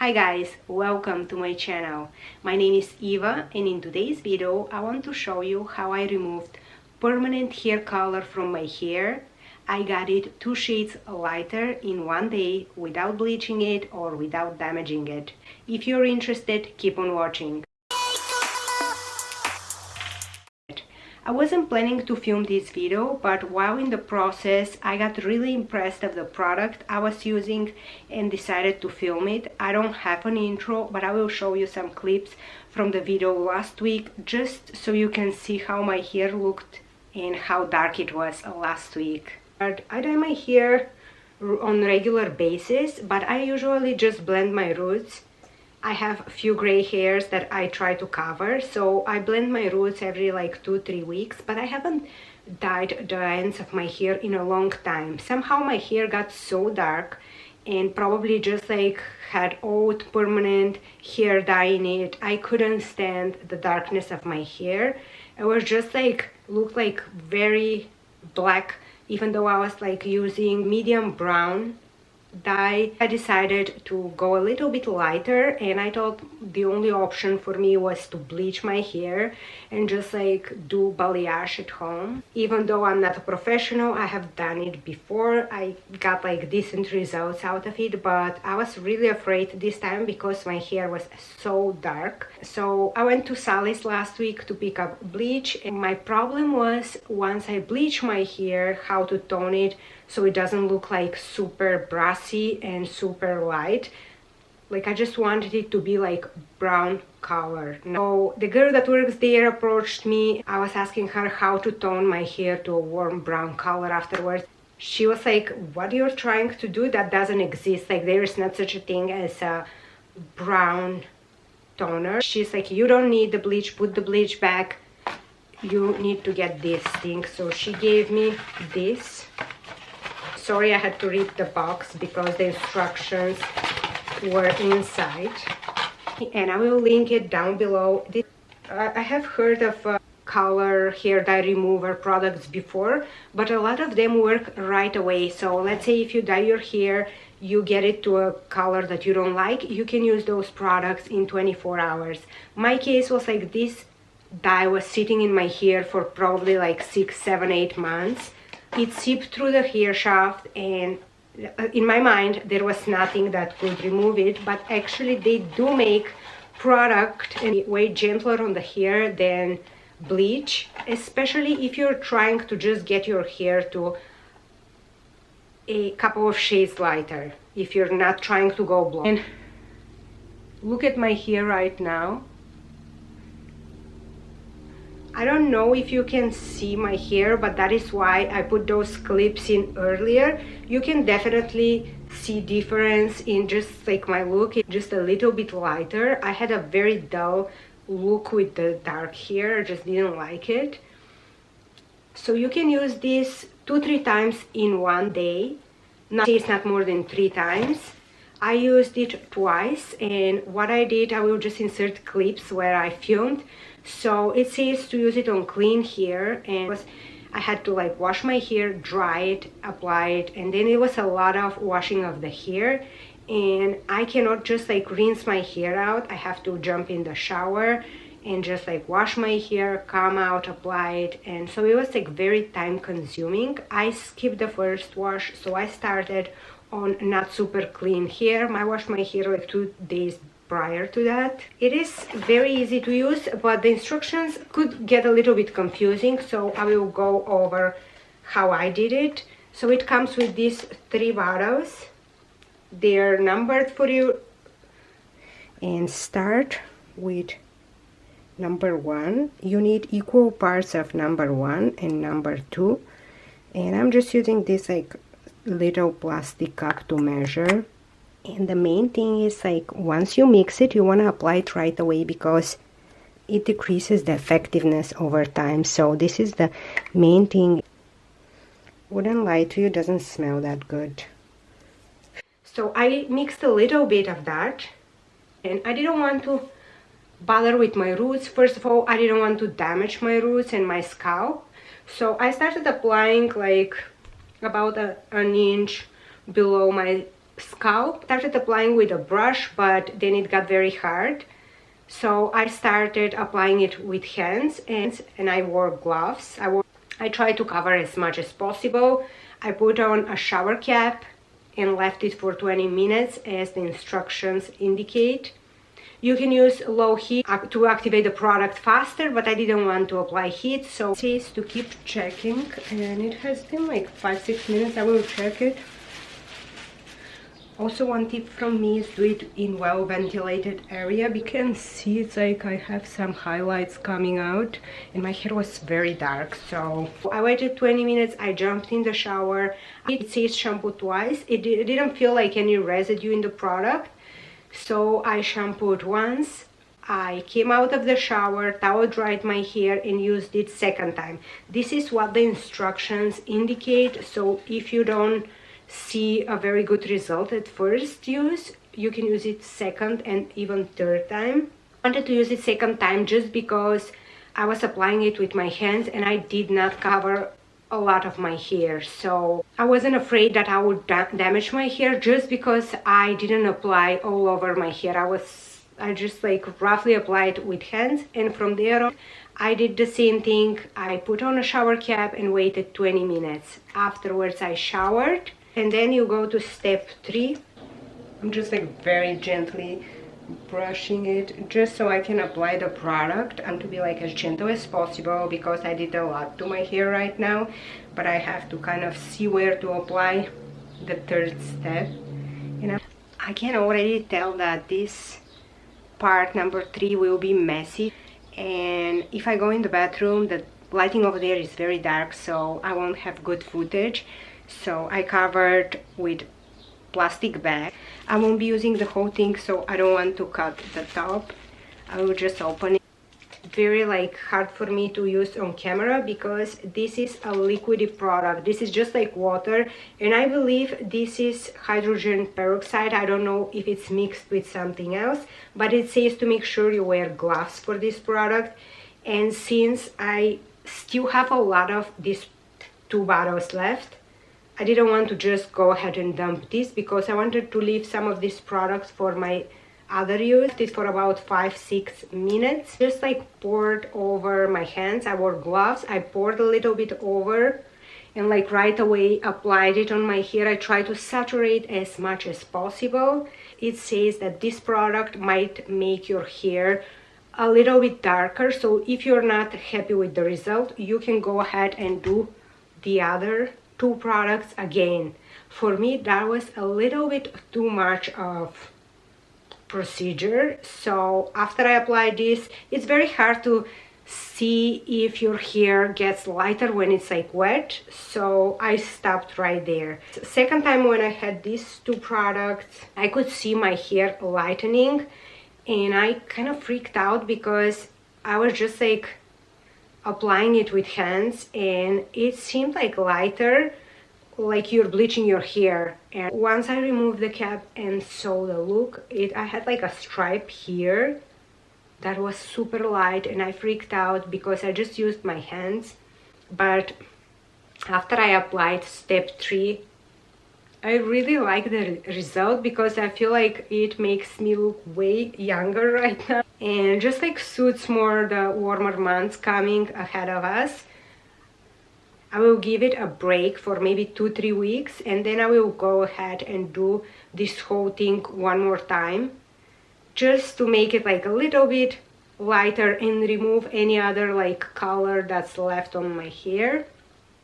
Hi guys, welcome to my channel. My name is Eva and in today's video I want to show you how I removed permanent hair color from my hair. I got it 2 shades lighter in 1 day without bleaching it or without damaging it. If you're interested, keep on watching. I wasn't planning to film this video, but while in the process I got really impressed of the product I was using and decided to film it. I don't have an intro, but I will show you some clips from the video last week just so you can see how my hair looked and how dark it was last week. I dye my hair on a regular basis, but I usually just blend my roots. I have a few gray hairs that I try to cover, so I blend my roots every like 2-3 weeks, but I haven't dyed the ends of my hair in a long time. Somehow my hair got so dark and probably just like had old permanent hair dye in it. I couldn't stand the darkness of my hair. It was just like looked like very black, even though I was like using medium brown dye. I decided to go a little bit lighter and I thought the only option for me was to bleach my hair and just like do balayage at home. Even though I'm not a professional, I have done it before. I got like decent results out of it, but I was really afraid this time because my hair was so dark. So I went to Sally's last week to pick up bleach, and my problem was once I bleach my hair, how to tone it so it doesn't look like super brassy and super light. Like I just wanted it to be like brown color. So the girl that works there approached me. I was asking her how to tone my hair to a warm brown color afterwards. She was like, what you're trying to do, that doesn't exist. Like there is not such a thing as a brown toner. She's like, you don't need the bleach, put the bleach back. You need to get this thing. So she gave me this. Sorry, I had to read the box because the instructions were inside, and I will link it down below. I have heard of color hair dye remover products before, but a lot of them work right away. So let's say if you dye your hair, you get it to a color that you don't like, you can use those products in 24 hours. My case was like this dye was sitting in my hair for probably like 6, 7, 8 months. It seeped through the hair shaft, and in my mind there was nothing that could remove it, but actually they do make product and way gentler on the hair than bleach, especially if you're trying to just get your hair to a couple of shades lighter, if you're not trying to go blonde. And look at my hair right now. I don't know if you can see my hair, but that is why I put those clips in earlier. You can definitely see difference in just like my look. It's just a little bit lighter. I had a very dull look with the dark hair. I just didn't like it. So you can use this 2-3 times in 1 day. It's not more than 3 times. I used it twice, and what I did, I will just insert clips where I filmed. So it says to use it on clean hair, and I had to like wash my hair, dry it, apply it, and then it was a lot of washing of the hair, and I cannot just like rinse my hair out. I have to jump in the shower and just like wash my hair, come out, apply it, and so it was like very time consuming. I skipped the first wash, so I started on not super clean hair. I washed my hair like 2 days prior to that. It is very easy to use, but the instructions could get a little bit confusing, so I will go over how I did it. So it comes with these 3 bottles. They're numbered for you, and start with number 1. You need equal parts of number 1 and number 2, and I'm just using this like little plastic cup to measure. And the main thing is like once you mix it, you want to apply it right away because it decreases the effectiveness over time. So this is the main thing. Wouldn't lie to you, doesn't smell that good. So I mixed a little bit of that, and I didn't want to bother with my roots. First of all, I didn't want to damage my roots and my scalp, so I started applying like about an inch below my scalp. Started applying with a brush, but then it got very hard. So I started applying it with hands, and I wore gloves. I tried to cover as much as possible. I put on a shower cap and left it for 20 minutes as the instructions indicate. You can use low heat to activate the product faster, but I didn't want to apply heat, so it says to keep checking, and it has been like 5-6 minutes. I will check it. Also, one tip from me is do it in well ventilated area. You can see it's like I have some highlights coming out, and my hair was very dark. So I waited 20 minutes. I jumped in the shower. It says shampoo twice. It didn't feel like any residue in the product, so I shampooed once. I came out of the shower, towel dried my hair, and used it second time. This is what the instructions indicate. So if you don't see a very good result at first use, you can use it second and even third time. I wanted to use it second time just because I was applying it with my hands and I did not cover a lot of my hair, so I wasn't afraid that I would damage my hair just because I didn't apply all over my hair. I just like roughly applied with hands, and from there on I did the same thing. I put on a shower cap and waited 20 minutes. Afterwards I showered. And then you go to step 3. I'm just like very gently brushing it just so I can apply the product. I'm to be like as gentle as possible because I did a lot to my hair right now, but I have to kind of see where to apply the third step. And I can already tell that this part number 3 will be messy, and if I go in the bathroom, the lighting over there is very dark, so I won't have good footage. So I covered with plastic bag. I won't be using the whole thing, so I don't want to cut the top. I will just open it. Very like hard for me to use on camera because this is a liquidy product. This is just like water, and I believe this is hydrogen peroxide. I don't know if it's mixed with something else, but it says to make sure you wear gloves for this product. And since I still have a lot of these 2 bottles left, I didn't want to just go ahead and dump this because I wanted to leave some of these products for my other use. It for about 5-6 minutes. Just like poured over my hands. I wore gloves. I poured a little bit over and like right away applied it on my hair. I try to saturate as much as possible. It says that this product might make your hair a little bit darker, so if you're not happy with the result, you can go ahead and do the other 2 products again. For me, that was a little bit too much of procedure. So after I applied this, it's very hard to see if your hair gets lighter when it's like wet, so I stopped right there. Second time when I had these 2 products, I could see my hair lightening, and I kind of freaked out because I was just like applying it with hands and it seemed like lighter, like you're bleaching your hair. And once I removed the cap and saw the look, I had like a stripe here that was super light, and I freaked out because I just used my hands. But after I applied step 3, I really like the result because I feel like it makes me look way younger right now and just like suits more the warmer months coming ahead of us. I will give it a break for maybe 2-3 weeks, and then I will go ahead and do this whole thing one more time just to make it like a little bit lighter and remove any other like color that's left on my hair.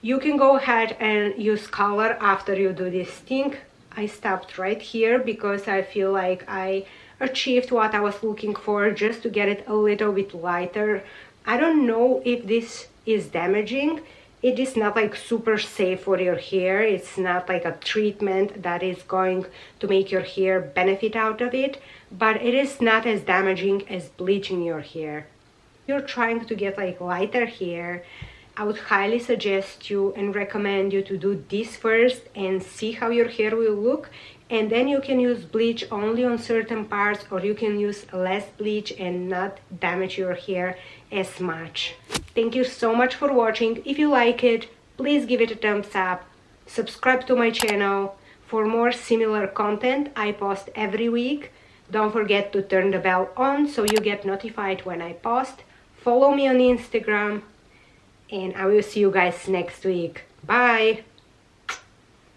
You can go ahead and use color after you do this thing. I stopped right here because I feel like I achieved what I was looking for, just to get it a little bit lighter. I don't know if this is damaging. It is not like super safe for your hair. It's not like a treatment that is going to make your hair benefit out of it, but it is not as damaging as bleaching your hair. If you're trying to get like lighter hair, I would highly suggest you and recommend you to do this first and see how your hair will look, and then you can use bleach only on certain parts, or you can use less bleach and not damage your hair as much. Thank you so much for watching. If you like it, please give it a thumbs up, subscribe to my channel for more similar content. I post every week. Don't forget to turn the bell on so you get notified when I post. Follow me on Instagram, and I will see you guys next week. Bye!